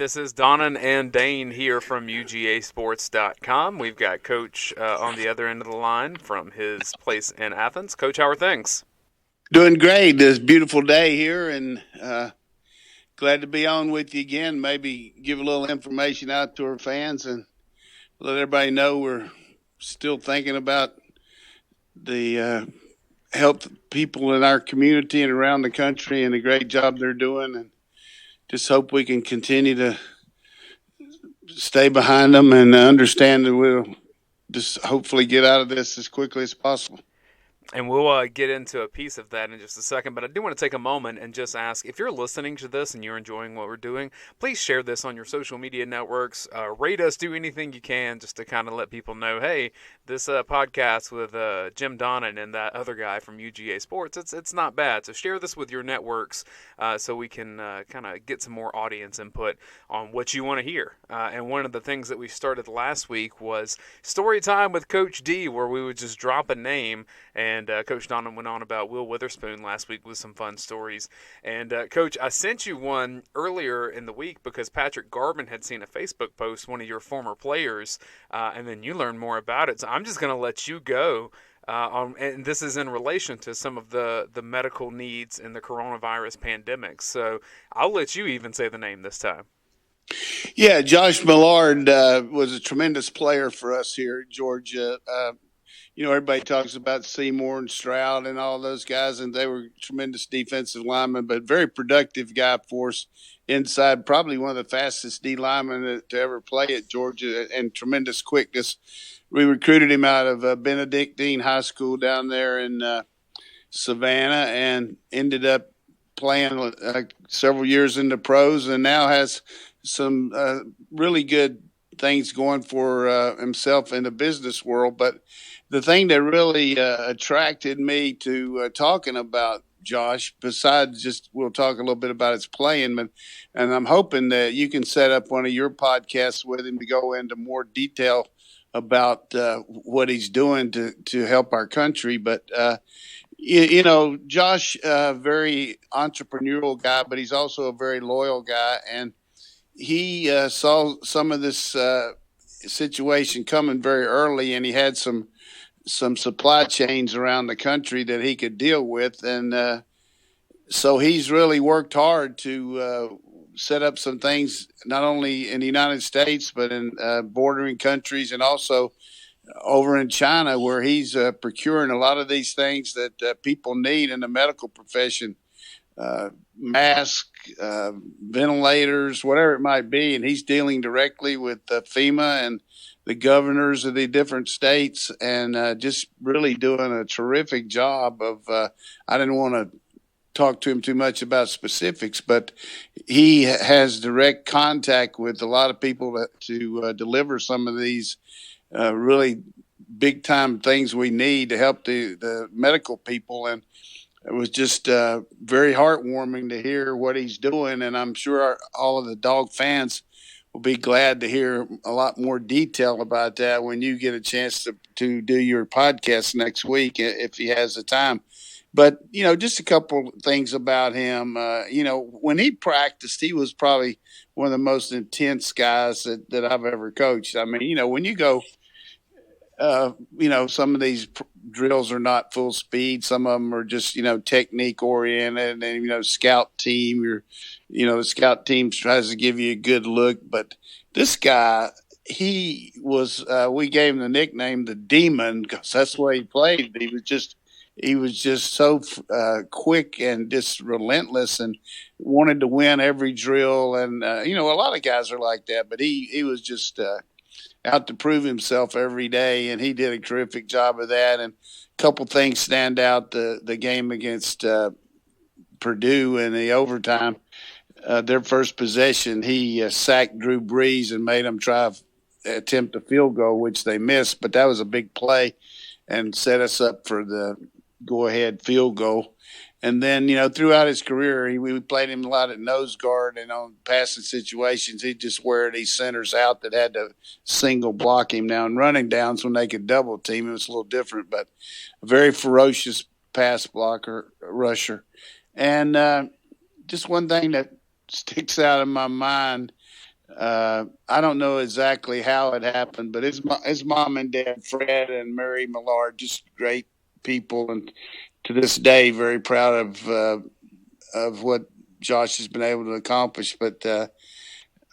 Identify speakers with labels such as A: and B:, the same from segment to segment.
A: This is Donnan and Dayne here from UGAsports.com. We've got Coach on the other end of the line from his place in Athens. Coach, how are things?
B: Doing great. It's a beautiful day here, and glad to be on with you again. Maybe give a little information out to our fans and let everybody know we're still thinking about the health people in our community and around the country and the great job they're doing, and just hope we can continue to stay behind them and understand that we'll just hopefully get out of this as quickly as possible.
A: And we'll get into a piece of that in just a second, but I do want to take a moment and just ask, if you're listening to this and you're enjoying what we're doing, please share this on your social media networks, rate us, do anything you can just to kind of let people know, hey, this podcast with Jim Donnan and that other guy from UGA Sports, it's not bad. So share this with your networks so we can kind of get some more audience input on what you want to hear. And one of the things that we started last week was story time with Coach D, where we would just drop a name, and Coach Donnan went on about Will Witherspoon last week with some fun stories. And Coach, I sent you one earlier in the week because Patrick Garvin had seen a Facebook post, one of your former players, and then you learned more about it. So I'm just going to let you go. And this is in relation to some of the medical needs in the coronavirus pandemic. So I'll let you even say the name this time.
B: Yeah, Josh Mallard was a tremendous player for us here at Georgia. Everybody talks about Seymour and Stroud and all those guys, and they were tremendous defensive linemen, but very productive guy for us inside, probably one of the fastest D linemen to ever play at Georgia, and tremendous quickness. We recruited him out of Benedictine High School down there in Savannah, and ended up playing several years in the pros, and now has some really good things going for himself in the business world. But the thing that really attracted me to talking about Josh, besides just we'll talk a little bit about his playing, and I'm hoping that you can set up one of your podcasts with him to go into more detail about what he's doing to help our country. But Josh, very entrepreneurial guy, but he's also a very loyal guy, and he saw some of this situation coming very early, and he had some supply chains around the country that he could deal with. And so he's really worked hard to set up some things, not only in the United States, but in bordering countries, and also over in China, where he's procuring a lot of these things that people need in the medical profession, masks, ventilators, whatever it might be. And he's dealing directly with FEMA and the governors of the different states, and just really doing a terrific job of I didn't want to talk to him too much about specifics, but he has direct contact with a lot of people to deliver some of these really big time things we need to help the medical people. And it was just very heartwarming to hear what he's doing, and I'm sure all of the Dog fans will be glad to hear a lot more detail about that when you get a chance to do your podcast next week, if he has the time. But, just a couple things about him. When he practiced, he was probably one of the most intense guys that I've ever coached. I mean, when you go, some of these drills are not full speed. Some of them are just, technique oriented, and, scout team, the scout team tries to give you a good look. But this guy, he was, we gave him the nickname, the Demon, because that's the way he played. He was just so quick and just relentless, and wanted to win every drill. And, a lot of guys are like that, but he was just out to prove himself every day, and he did a terrific job of that. And a couple things stand out: the game against Purdue in the overtime, their first possession, he sacked Drew Brees and made him attempt a field goal, which they missed, but that was a big play and set us up for the go-ahead field goal. And then, throughout his career, we played him a lot at nose guard, and on passing situations, he'd just wear these centers out that had to single block him. Now, in running downs, when they could double team, it was a little different, but a very ferocious pass blocker, rusher. And just one thing that sticks out in my mind I don't know exactly how it happened, but his mom and dad, Fred and Mary Millard, just great people, and to this day, very proud of what Josh has been able to accomplish. But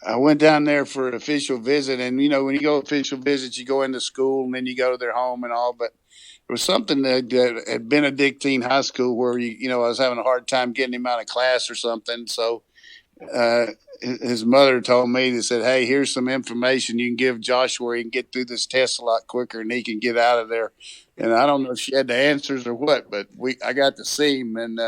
B: I went down there for an official visit, and when you go official visits, you go into school and then you go to their home and all. But it was something that at Benedictine High School where I was having a hard time getting him out of class or something. So uh, his mother told me, they said, "Hey, here's some information you can give Josh where he can get through this test a lot quicker and he can get out of there." And I don't know if she had the answers or what, but I got to see him, and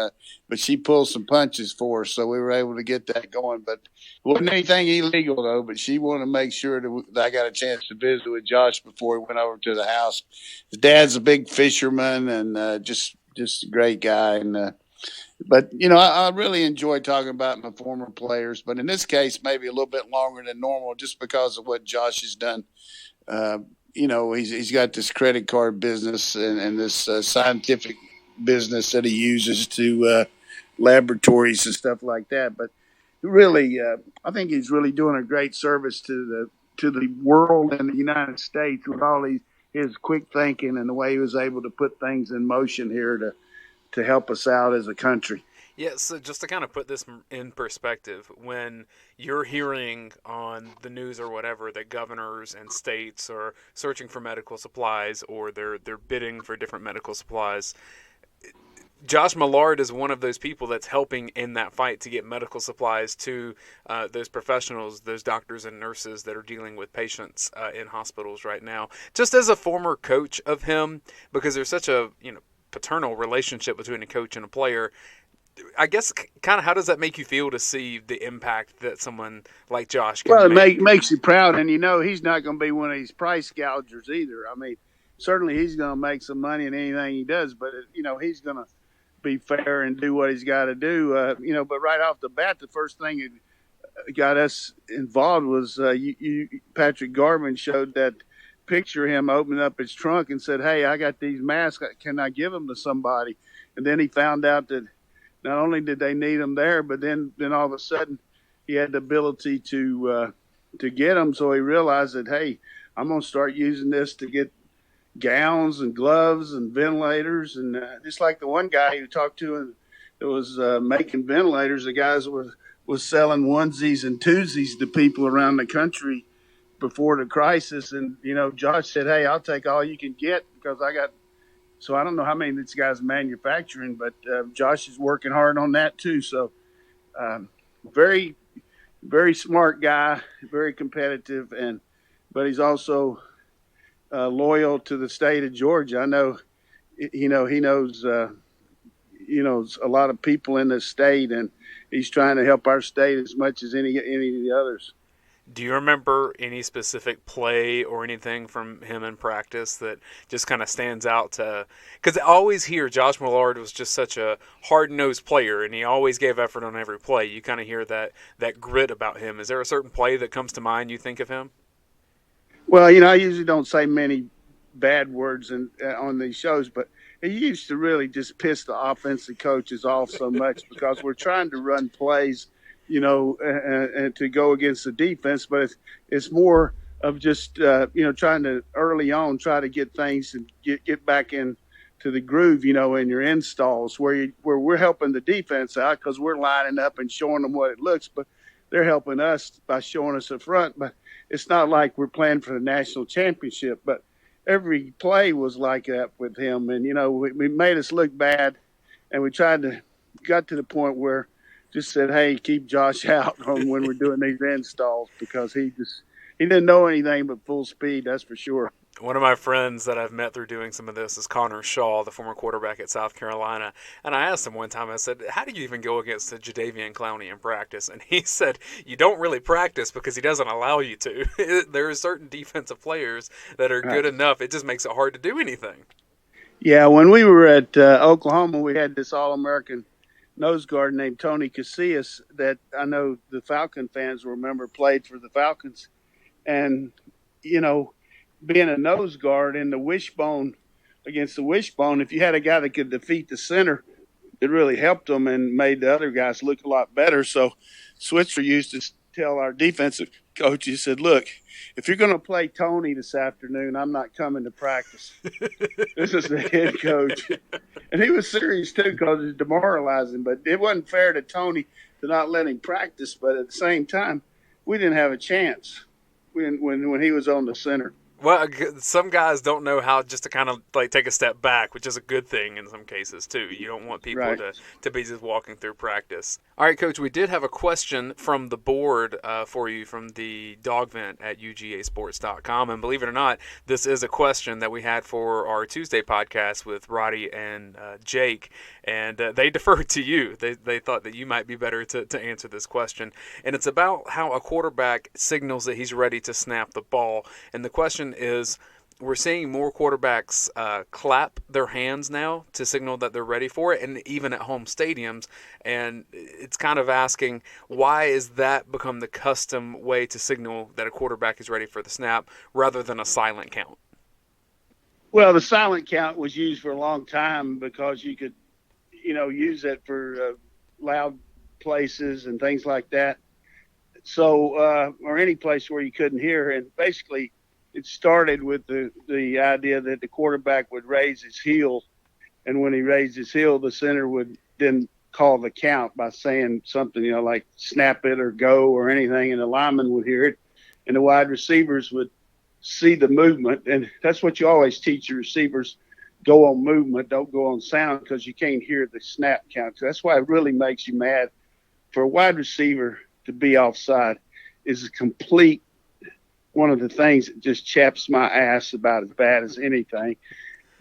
B: but she pulled some punches for us, so we were able to get that going. But it wasn't anything illegal though. But she wanted to make sure that I got a chance to visit with Josh before he went over to the house. His dad's a big fisherman and just a great guy, and but I really enjoy talking about my former players, but in this case, maybe a little bit longer than normal, just because of what Josh has done. Uh, he's got this credit card business and this scientific business that he uses to laboratories and stuff like that. But really, I think he's really doing a great service to the world and the United States with all his quick thinking and the way he was able to put things in motion here to help us out as a country.
A: Yeah, so just to kind of put this in perspective, when you're hearing on the news or whatever that governors and states are searching for medical supplies or they're bidding for different medical supplies, Josh Mallard is one of those people that's helping in that fight to get medical supplies to those professionals, those doctors and nurses that are dealing with patients in hospitals right now. Just as a former coach of him, because there's such a paternal relationship between a coach and a player. I guess kind of how does that make you feel to see the impact that someone like Josh can
B: Well,
A: make?
B: makes you proud, and he's not going to be one of these price gougers either. I mean, certainly he's going to make some money in anything he does, but he's going to be fair and do what he's got to do. But right off the bat, the first thing that got us involved was Patrick Garvin showed that picture of him opening up his trunk and said, "Hey, I got these masks. Can I give them to somebody?" And then he found out that not only did they need them there, but then all of a sudden he had the ability to get them. So he realized that, hey, I'm going to start using this to get gowns and gloves and ventilators. And just like the one guy who talked to him that was making ventilators, the guys was selling onesies and twosies to people around the country before the crisis. And, Josh said, "Hey, I'll take all you can get because I got." So I don't know how many this guy's manufacturing, but Josh is working hard on that too. So very, very smart guy, very competitive, but he's also loyal to the state of Georgia. I know, he knows a lot of people in the state, and he's trying to help our state as much as any of the others.
A: Do you remember any specific play or anything from him in practice that just kind of stands out to? Because I always hear Josh Mallard was just such a hard-nosed player, and he always gave effort on every play. You kind of hear that grit about him. Is there a certain play that comes to mind you think of him?
B: Well, I usually don't say many bad words on these shows, but he used to really just piss the offensive coaches off so much because we're trying to run plays – and to go against the defense, but it's more of just trying to early on try to get things and get back in to the groove, in your installs where we're helping the defense out because we're lining up and showing them what it looks, but they're helping us by showing us the front. But it's not like we're playing for the national championship. But every play was like that with him, and we made us look bad, and we got to the point where just said, "Hey, keep Josh out on when we're doing these installs," because he didn't know anything but full speed. That's for sure.
A: One of my friends that I've met through doing some of this is Connor Shaw, the former quarterback at South Carolina. And I asked him one time, I said, "How do you even go against the Jadeveon Clowney in practice?" And he said, "You don't really practice because he doesn't allow you to. There are certain defensive players that are good enough. It just makes it hard to do anything."
B: Yeah, when we were at Oklahoma, we had this All-American nose guard named Tony Casillas that I know the Falcon fans remember played for the Falcons. And, being a nose guard in the wishbone against the wishbone, if you had a guy that could defeat the center, it really helped them and made the other guys look a lot better. So Switzer used to tell our defensive coaches said, "Look, if you're going to play Tony this afternoon, I'm not coming to practice." This is the head coach. And he was serious, too, because it's demoralizing. But it wasn't fair to Tony to not let him practice. But at the same time, we didn't have a chance when he was on the center.
A: Well, some guys don't know how just to kind of like take a step back, which is a good thing in some cases too. You don't want people
B: Right.
A: to be just walking through practice. All right, Coach, we did have a question from the board for you from the dog vent at ugasports.com. And believe it or not, this is a question that we had for our Tuesday podcast with Roddy and Jake. And they deferred to you. They thought that you might be better to answer this question. And it's about how a quarterback signals that he's ready to snap the ball. And the question is, we're seeing more quarterbacks clap their hands now to signal that they're ready for it, and even at home stadiums. And it's kind of asking, why is that become the custom way to signal that a quarterback is ready for the snap rather than a silent count?
B: Well, the silent count was used for a long time because you could, use it for loud places and things like that. So, or any place where you couldn't hear. And basically, it started with the idea that the quarterback would raise his heel, and when he raised his heel, the center would then call the count by saying something, like snap it or go or anything, and the lineman would hear it, and the wide receivers would see the movement. And that's what you always teach your receivers: go on movement, don't go on sound, because you can't hear the snap count. So that's why it really makes you mad for a wide receiver to be offside. Is a complete one of the things that just chaps my ass about as bad as anything,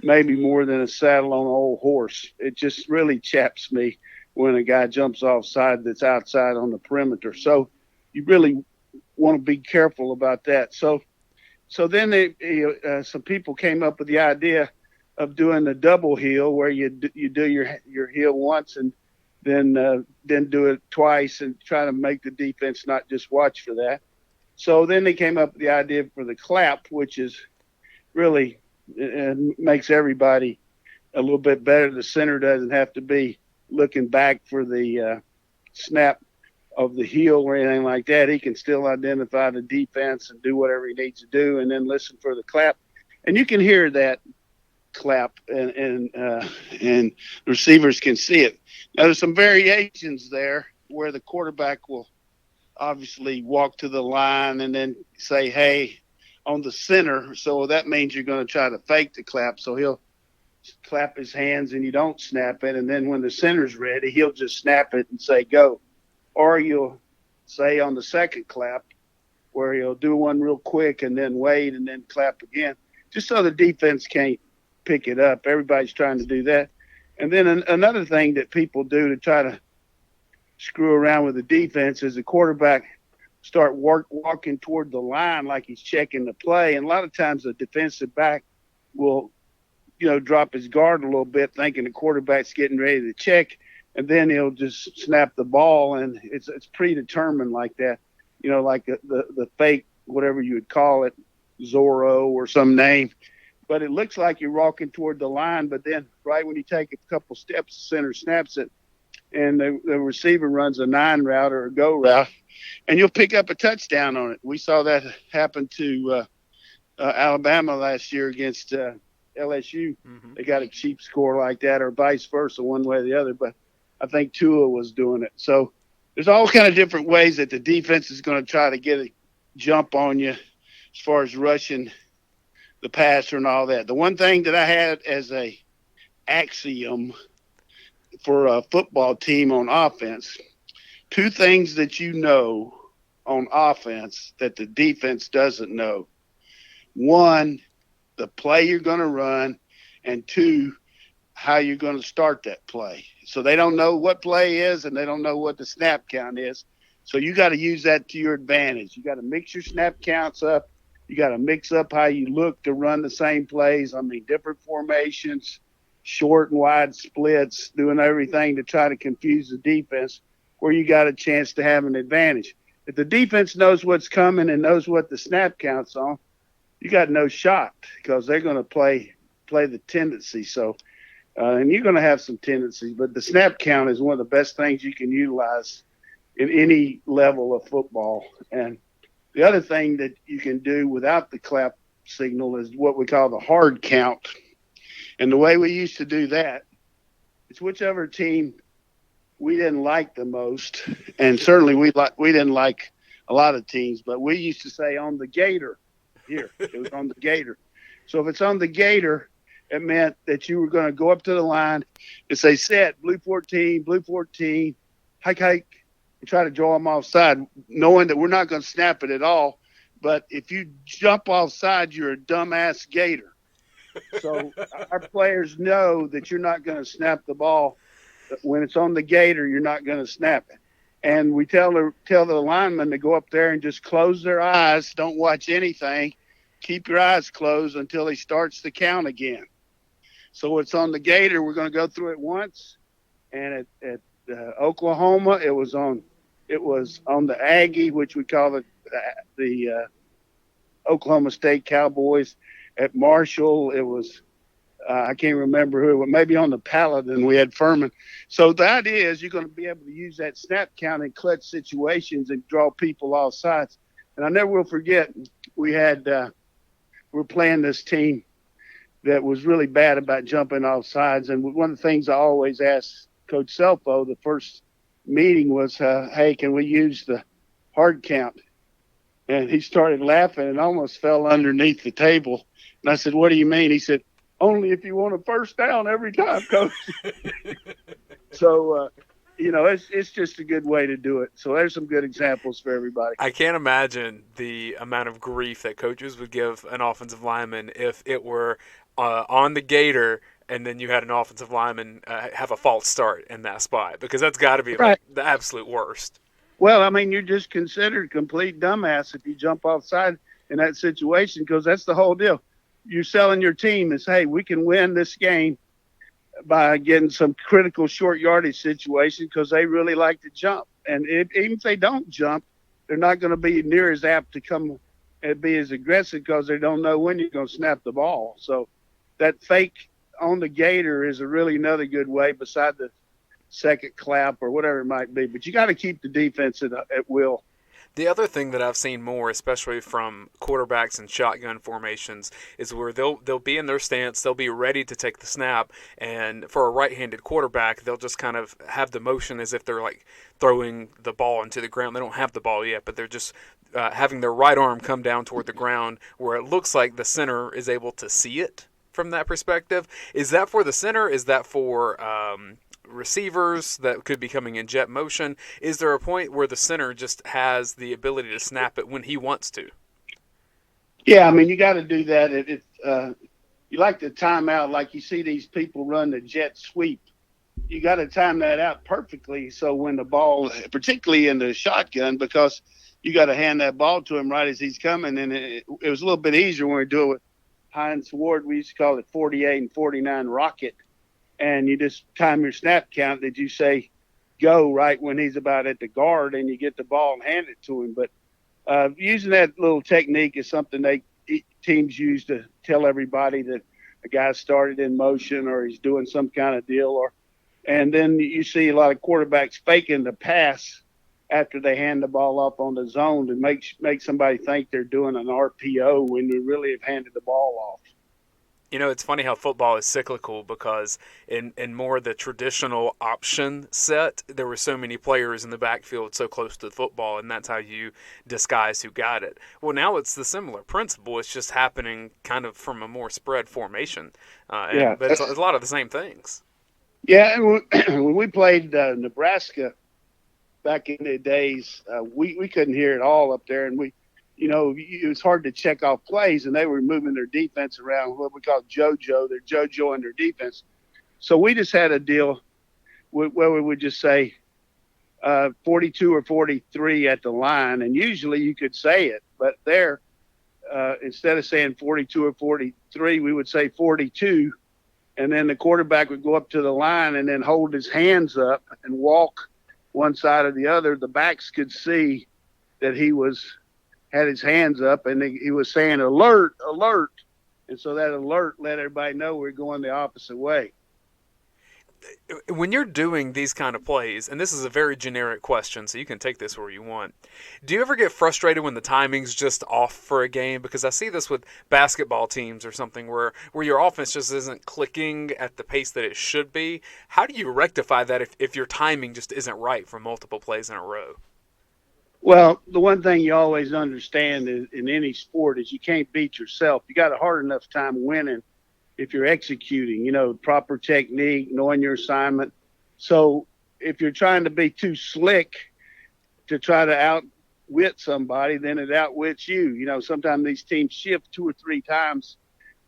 B: maybe more than a saddle on an old horse. It just really chaps me when a guy jumps offside that's outside on the perimeter. So you really want to be careful about that. So then some people came up with the idea of doing the double heel, where you do your heel once and then do it twice and try to make the defense not just watch for that. So then they came up with the idea for the clap, which is really makes everybody a little bit better. The center doesn't have to be looking back for the snap of the heel or anything like that. He can still identify the defense and do whatever he needs to do, and then listen for the clap. And you can hear that clap, and receivers can see it. Now, there's some variations there where the quarterback will obviously walk to the line and then say, hey, on the center. So that means you're going to try to fake the clap. So he'll clap his hands and you don't snap it. And then when the center's ready, he'll just snap it and say, go. Or you'll say on the second clap, where he'll do one real quick and then wait and then clap again, just so the defense can't pick it up. Everybody's trying to do that. And then another thing that people do to try to screw around with the defense is the quarterback start walking toward the line like he's checking the play. And a lot of times the defensive back will, drop his guard a little bit, thinking the quarterback's getting ready to check, and then he'll just snap the ball. And it's predetermined like that, like the fake, whatever you would call it, Zorro or some name. But it looks like you're walking toward the line, but then right when you take a couple steps, the center snaps it, and the receiver runs a 9 route or a go route, and you'll pick up a touchdown on it. We saw that happen to Alabama last year against LSU. Mm-hmm. They got a cheap score like that, or vice versa, one way or the other. But I think Tua was doing it. So there's all kind of different ways that the defense is going to try to get a jump on you as far as rushing the passer and all that. The one thing that I had as a axiom for a football team on offense, 2 things that on offense that the defense doesn't know. 1, the play you're going to run, and 2, how you're going to start that play. So they don't know what play is, and they don't know what the snap count is. So you got to use that to your advantage. You got to mix your snap counts up. You got to mix up how you look to run the same plays. Different formations, short and wide splits, doing everything to try to confuse the defense where you got a chance to have an advantage. If the defense knows what's coming and knows what the snap count's on, you got no shot, because they're going to play the tendency. So, and you're going to have some tendencies, but the snap count is one of the best things you can utilize in any level of football. And The other thing that you can do without the clap signal is what we call the hard count. And the way we used to do that is whichever team we didn't like the most, and certainly we didn't like a lot of teams, but we used to say on the gator. Here, it was on the gator. So if it's on the gator, it meant that you were going to go up to the line and say, set, blue 14, hike, and try to draw them offside, knowing that we're not going to snap it at all. But if you jump offside, you're a dumbass gator. So our players know that you're not going to snap the ball. When it's on the gator, you're not going to snap it. And we tell the linemen to go up there and just close their eyes. Don't watch anything. Keep your eyes closed until he starts the count again. So it's on the gator. We're going to go through it once. And at Oklahoma, it was on the Aggie, which we call the Oklahoma State Cowboys. At Marshall, it was I can't remember who, but maybe on the Paladin we had Furman. So the idea is you're going to be able to use that snap count in clutch situations and draw people off sides. And I never will forget, we were playing this team that was really bad about jumping off sides. And one of the things I always asked Coach Selfo, the first meeting was, hey, can we use the hard count? And he started laughing and almost fell underneath the table. And I said, what do you mean? He said, only if you want a first down every time, Coach. So, it's just a good way to do it. So there's some good examples for everybody.
A: I can't imagine the amount of grief that coaches would give an offensive lineman if it were on the gator and then you had an offensive lineman have a false start in that spot, because that's got to be like the absolute worst.
B: Well, I mean, you're just considered complete dumbass if you jump offside in that situation, because that's the whole deal. You're selling your team as, hey, we can win this game by getting some critical short yardage situation because they really like to jump. And even if they don't jump, they're not going to be near as apt to come and be as aggressive because they don't know when you're going to snap the ball. So that fake on the gator is really another good way beside the second clap or whatever it might be. But you got to keep the defense at will.
A: The other thing that I've seen more, especially from quarterbacks in shotgun formations, is where they'll be in their stance, they'll be ready to take the snap, and for a right-handed quarterback, they'll just kind of have the motion as if they're like throwing the ball into the ground. They don't have the ball yet, but they're just having their right arm come down toward the ground where it looks like the center is able to see it from that perspective. Is that for the center? Is that for receivers that could be coming in jet motion? Is there a point where the center just has the ability to snap it when he wants to?
B: Yeah, I mean, you got to do that. You like to time out, like you see these people run the jet sweep. You got to time that out perfectly. So when the ball, particularly in the shotgun, because you got to hand that ball to him right as he's coming. And it was a little bit easier when we do it with Heinz Ward. We used to call it 48 and 49 rocket. And you just time your snap count that you say go right when he's about at the guard, and you get the ball and hand it to him. But using that little technique is something teams use to tell everybody that a guy started in motion or he's doing some kind of deal. And then you see a lot of quarterbacks faking the pass after they hand the ball off on the zone to make somebody think they're doing an RPO when they really have handed the ball off.
A: You know, it's funny how football is cyclical, because in more the traditional option set, there were so many players in the backfield so close to the football, and that's how you disguise who got it. Well, now it's the similar principle. It's just happening kind of from a more spread formation. But it's a lot of the same things.
B: Yeah, and when we played Nebraska back in the days, we couldn't hear it all up there, and it was hard to check off plays, and they were moving their defense around, what we call JoJo. They're JoJoing their defense. So we just had a deal where we would just say 42 or 43 at the line, and usually you could say it. But there, instead of saying 42 or 43, we would say 42, and then the quarterback would go up to the line and then hold his hands up and walk one side or the other. The backs could see that he had his hands up, and he was saying alert, alert. And so that alert let everybody know we're going the opposite way.
A: when you're doing these kind of plays, and this is a very generic question, so you can take this where you want, do you ever get frustrated when the timing's just off for a game? Because I see this with basketball teams or something where your offense just isn't clicking at the pace that it should be. How do you rectify that if your timing just isn't right for multiple plays in a row?
C: Well, the one thing you always understand in any sport is you can't beat yourself. You got a hard enough time winning if you're executing, proper technique, knowing your assignment. So if you're trying to be too slick to try to outwit somebody, then it outwits you. Sometimes these teams shift 2 or 3 times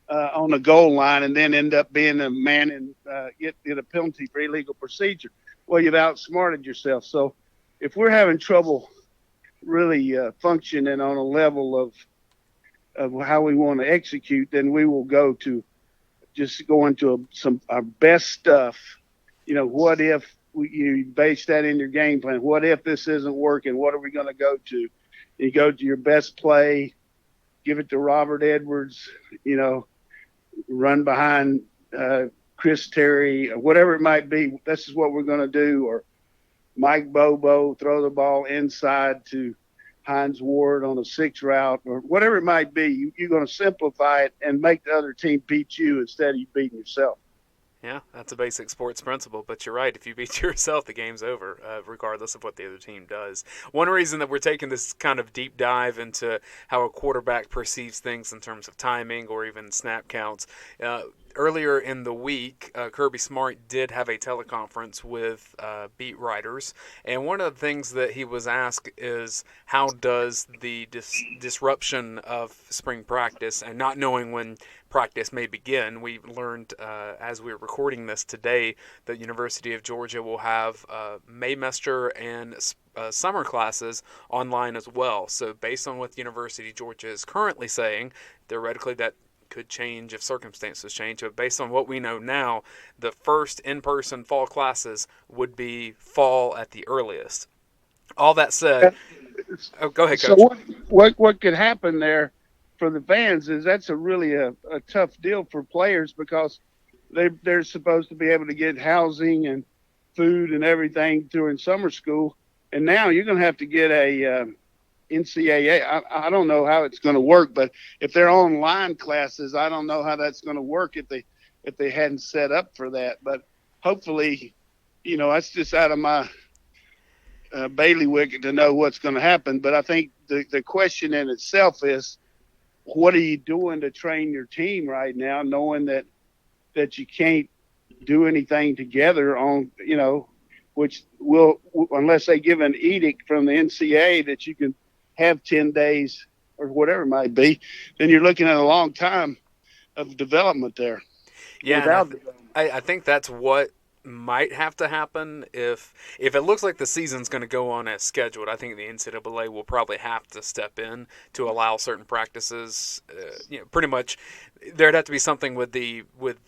C: on the goal line and then end up being a man and get a penalty for illegal procedure. Well, you've outsmarted yourself. So if we're having trouble really functioning on a level of how we want to execute, then we will go to just go into our best stuff. What if you base that in your game plan? What if this isn't working? What are we going to go to? You go to your best play, give it to Robert Edwards, run behind Chris Terry, or whatever it might be. This is what we're going to do. Or Mike Bobo, throw the ball inside to Hines Ward on a 6 route, or whatever it might be. You're going to simplify it and make the other team beat you instead of you beating yourself.
A: Yeah, that's a basic sports principle, but you're right. If you beat yourself, the game's over, regardless of what the other team does. One reason that we're taking this kind of deep dive into how a quarterback perceives things in terms of timing or even snap counts, earlier in the week, Kirby Smart did have a teleconference with beat writers, and one of the things that he was asked is how does the disruption of spring practice and not knowing when practice may begin. We learned as we were recording this today that University of Georgia will have Maymester and summer classes online as well. So based on what University of Georgia is currently saying, theoretically that could change if circumstances change. But based on what we know now, the first in-person fall classes would be fall at the earliest. All that said, go ahead, Coach.
C: So what could happen there for the fans is that's really a tough deal for players because they're supposed to be able to get housing and food and everything during summer school, and now you're going to have to get a NCAA. I don't know how it's going to work, but if they're online classes, I don't know how that's going to work if they hadn't set up for that. But hopefully, that's just out of my bailiwick to know what's going to happen. But I think the question in itself is, what are you doing to train your team right now, knowing that you can't do anything together on, which will, unless they give an edict from the NCAA that you can have 10 days or whatever it might be, then you're looking at a long time of development there.
A: Yeah, I think that's what might have to happen if it looks like the season's going to go on as scheduled. I think the NCAA will probably have to step in to allow certain practices. Pretty much, there'd have to be something with the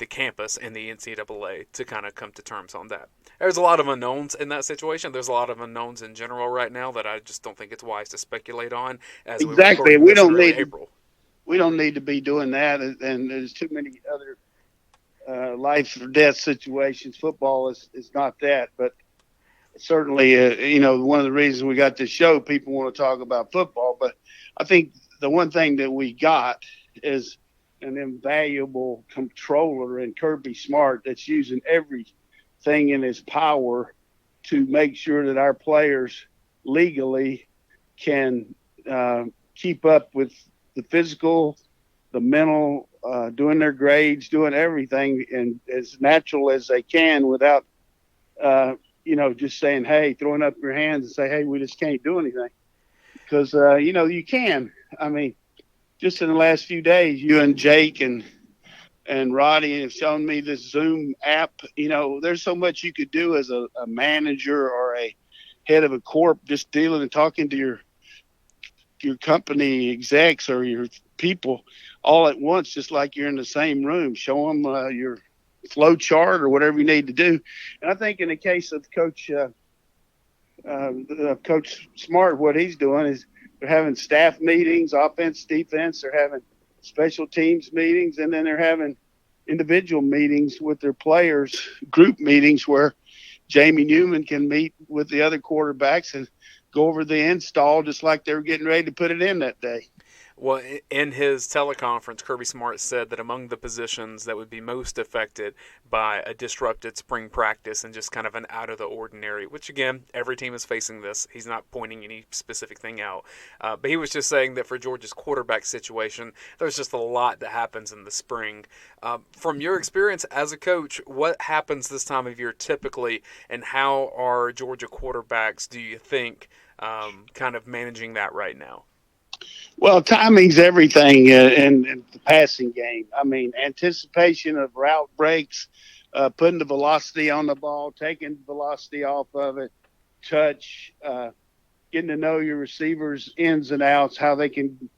A: campus and the NCAA to kind of come to terms on that. There's a lot of unknowns in that situation. There's a lot of unknowns in general right now that I just don't think it's wise to speculate on. As
C: exactly,
A: we don't need April.
C: We don't need to be doing that, and there's too many other life or death situations. Football is not that, but certainly, one of the reasons we got this show, people want to talk about football. But I think the one thing that we got is an invaluable controller in Kirby Smart that's using everything in his power to make sure that our players legally can keep up with the physical, the mental, doing their grades, doing everything and as natural as they can without, just saying, hey, throwing up your hands and say, hey, we just can't do anything. Because, you can. I mean, just in the last few days, you and Jake and Roddy have shown me this Zoom app. There's so much you could do as a manager or a head of a corp, just dealing and talking to your company execs or your people all at once, just like you're in the same room. Show them your flow chart or whatever you need to do. And I think in the case of Coach Smart, what he's doing is they're having staff meetings, offense, defense. They're having special teams meetings, and then they're having individual meetings with their players, group meetings where Jamie Newman can meet with the other quarterbacks and go over the install just like they were getting ready to put it in that day.
A: Well, in his teleconference, Kirby Smart said that among the positions that would be most affected by a disrupted spring practice and just kind of an out of the ordinary, which again, every team is facing this. He's not pointing any specific thing out. But he was just saying that for Georgia's quarterback situation, there's just a lot that happens in the spring. From your experience as a coach, what happens this time of year typically, and how are Georgia quarterbacks, do you think, kind of managing that right now?
C: Well, timing's everything in the passing game. I mean, anticipation of route breaks, putting the velocity on the ball, taking velocity off of it, touch, getting to know your receivers' ins and outs, how they can,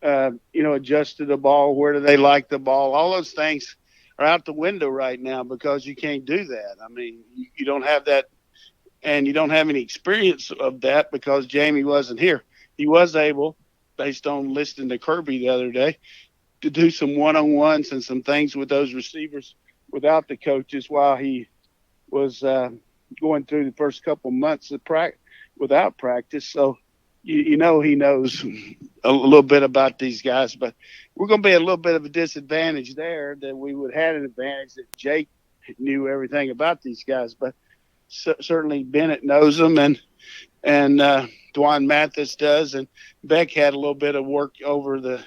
C: adjust to the ball, where do they like the ball. All those things are out the window right now because you can't do that. I mean, you don't have that, and you don't have any experience of that because Jamie wasn't here. He was able, based on listening to Kirby the other day, to do some one-on-ones and some things with those receivers without the coaches while he was going through the first couple months of without practice. So, he knows a little bit about these guys, but we're going to be a little bit of a disadvantage there that we would have had an advantage that Jake knew everything about these guys, but certainly Bennett knows them and Dwan Mathis does, and Beck had a little bit of work over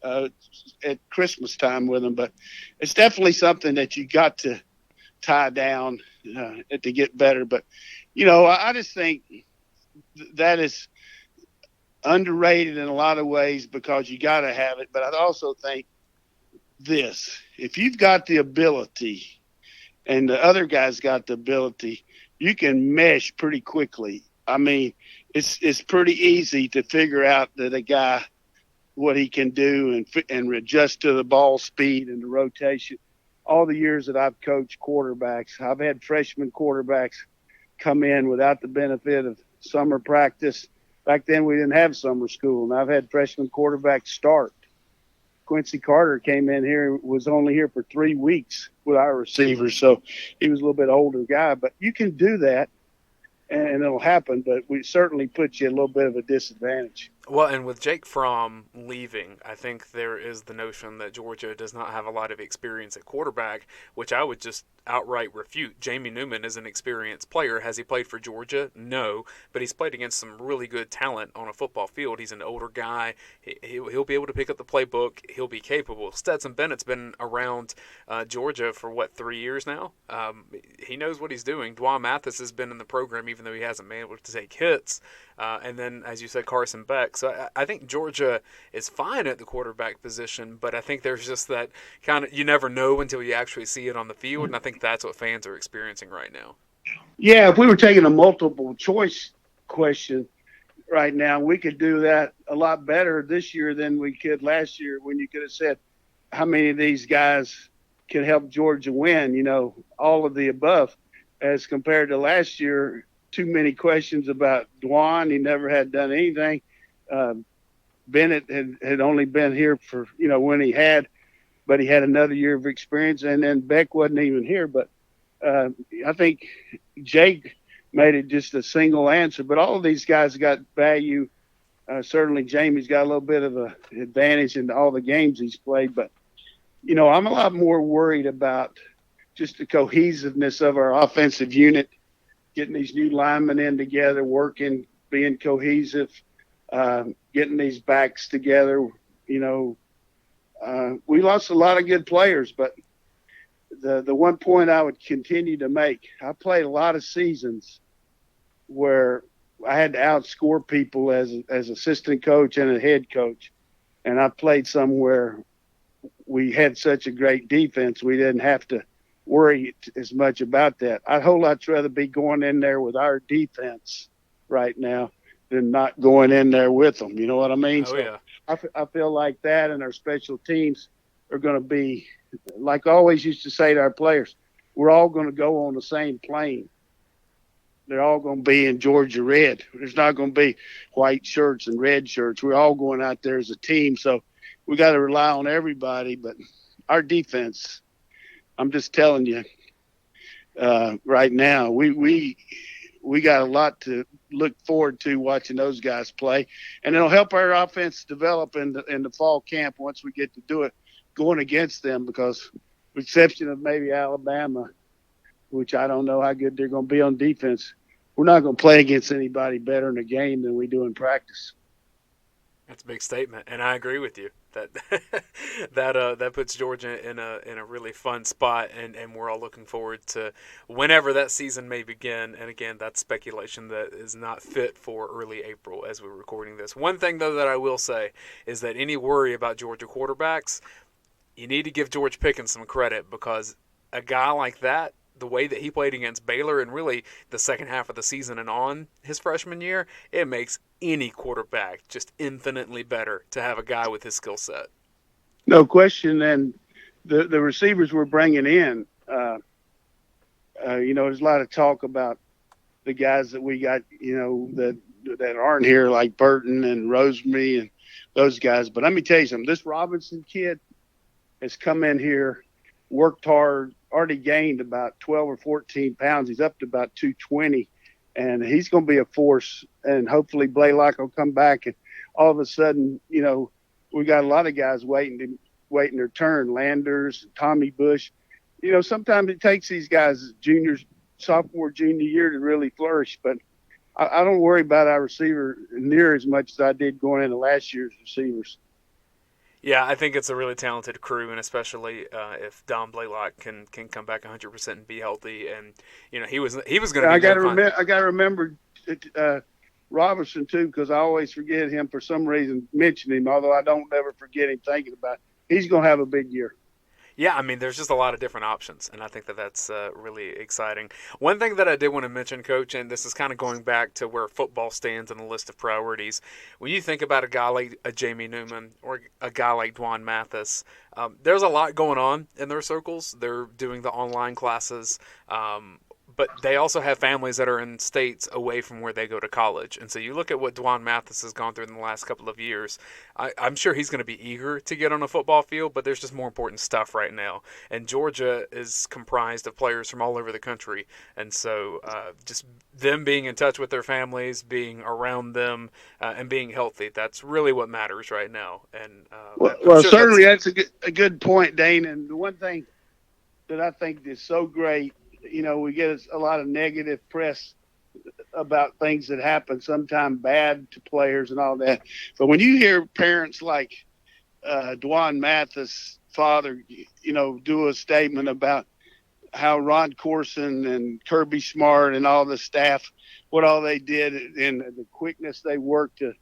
C: at Christmas time with him. But it's definitely something that you got to tie down to get better. But, I just think that is underrated in a lot of ways because you got to have it. But I also think this, if you've got the ability and the other guys got the ability, you can mesh pretty quickly. I mean, it's pretty easy to figure out that a guy, what he can do and adjust to the ball speed and the rotation. All the years that I've coached quarterbacks, I've had freshman quarterbacks come in without the benefit of summer practice. Back then we didn't have summer school, and I've had freshman quarterbacks start. Quincy Carter came in here, was only here for 3 weeks with our receivers, so he was a little bit older guy. But you can do that, and it'll happen, but we certainly put you a little bit of a disadvantage.
A: Well, and with Jake Fromm leaving, I think there is the notion that Georgia does not have a lot of experience at quarterback, which I would just outright refute. Jamie Newman is an experienced player. Has he played for Georgia? No, but he's played against some really good talent on a football field. He's an older guy. He'll be able to pick up the playbook. He'll be capable. Stetson Bennett's been around Georgia for, 3 years now? He knows what he's doing. Dwan Mathis has been in the program even though he hasn't been able to take hits. And then, as you said, Carson Beck. So I think Georgia is fine at the quarterback position, but I think there's just that kind of, you never know until you actually see it on the field, and I think that's what fans are experiencing right now.
C: Yeah, if we were taking a multiple choice question right now, we could do that a lot better this year than we could last year when you could have said how many of these guys can help Georgia win, all of the above, as compared to last year. Too many questions about Dwan. He never had done anything. Bennett had only been here for, when he had, but he had another year of experience, and then Beck wasn't even here. But I think Jake made it just a single answer. But all of these guys got value. Certainly Jamie's got a little bit of an advantage in all the games he's played. But, I'm a lot more worried about just the cohesiveness of our offensive unit, getting these new linemen in together, working, being cohesive, getting these backs together. We lost a lot of good players, but the one point I would continue to make, I played a lot of seasons where I had to outscore people as assistant coach and a head coach. And I played somewhere we had such a great defense, we didn't have to worry as much about that. I'd a whole lot rather be going in there with our defense right now than not going in there with them. You know what I mean?
A: Oh, yeah.
C: I feel like that, and our special teams are going to be, like I always used to say to our players, we're all going to go on the same plane. They're all going to be in Georgia red. There's not going to be white shirts and red shirts. We're all going out there as a team. So we got to rely on everybody, but our defense I'm just telling you, right now, we got a lot to look forward to watching those guys play, and it'll help our offense develop in the fall camp once we get to do it going against them, because with the exception of maybe Alabama, which I don't know how good they're going to be on defense, we're not going to play against anybody better in a game than we do in practice.
A: That's a big statement, and I agree with you. That that puts Georgia in a really fun spot, and we're all looking forward to whenever that season may begin. And again, that's speculation that is not fit for early April as we're recording this. One thing though that I will say is that any worry about Georgia quarterbacks, you need to give George Pickens some credit, because a guy like that, the way that he played against Baylor and really the second half of the season and on his freshman year, it makes any quarterback just infinitely better to have a guy with his skill set.
C: No question. And the receivers we're bringing in, there's a lot of talk about the guys that we got, that aren't here, like Burton and Rosemary and those guys. But let me tell you something. This Robinson kid has come in here, worked hard, already gained about 12 or 14 pounds. He's up to about 220, and he's going to be a force. And hopefully Blaylock will come back, and all of a sudden, we got a lot of guys waiting their turn. Landers, Tommy Bush. Sometimes it takes these guys sophomore, junior year to really flourish. But I don't worry about our receiver near as much as I did going into last year's receivers.
A: Yeah, I think it's a really talented crew, and especially if Don Blaylock can come back 100% and be healthy, and he was going to.
C: I got to remember Robinson too, because I always forget him for some reason. Mention him, although I don't ever forget him thinking about it. He's going to have a big year.
A: Yeah, I mean, there's just a lot of different options, and I think that's really exciting. One thing that I did want to mention, Coach, and this is kind of going back to where football stands on the list of priorities. When you think about a guy like a Jamie Newman or a guy like Dwan Mathis, there's a lot going on in their circles. They're doing the online classes, but they also have families that are in states away from where they go to college. And so you look at what Dwan Mathis has gone through in the last couple of years. I'm sure he's going to be eager to get on a football field, but there's just more important stuff right now. And Georgia is comprised of players from all over the country. And so just them being in touch with their families, being around them, and being healthy, that's really what matters right now. And
C: well, certainly that's a good point, Dayne. And the one thing that I think is so great, we get a lot of negative press about things that happen, sometimes bad to players and all that. But when you hear parents like Dwan Mathis' father, do a statement about how Ron Corson and Kirby Smart and all the staff, what all they did and the quickness they worked to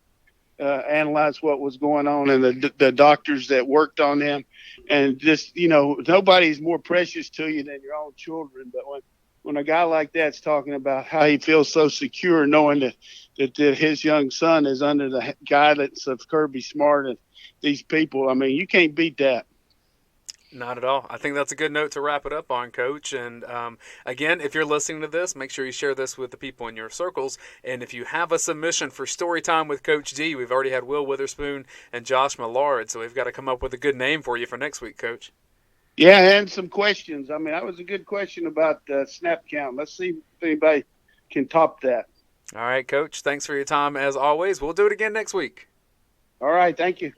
C: analyze what was going on, and the doctors that worked on him, and just nobody's more precious to you than your own children. But when a guy like that's talking about how he feels so secure knowing that his young son is under the guidance of Kirby Smart and these people, I mean, you can't beat that.
A: Not at all. I think that's a good note to wrap it up on, Coach. And again, if you're listening to this, make sure you share this with the people in your circles. And if you have a submission for Story Time with Coach D, we've already had Will Witherspoon and Josh Mallard, so we've got to come up with a good name for you for next week, Coach.
C: Yeah, and some questions. I mean, that was a good question about snap count. Let's see if anybody can top that.
A: All right, Coach. Thanks for your time as always. We'll do it again next week.
C: All right. Thank you.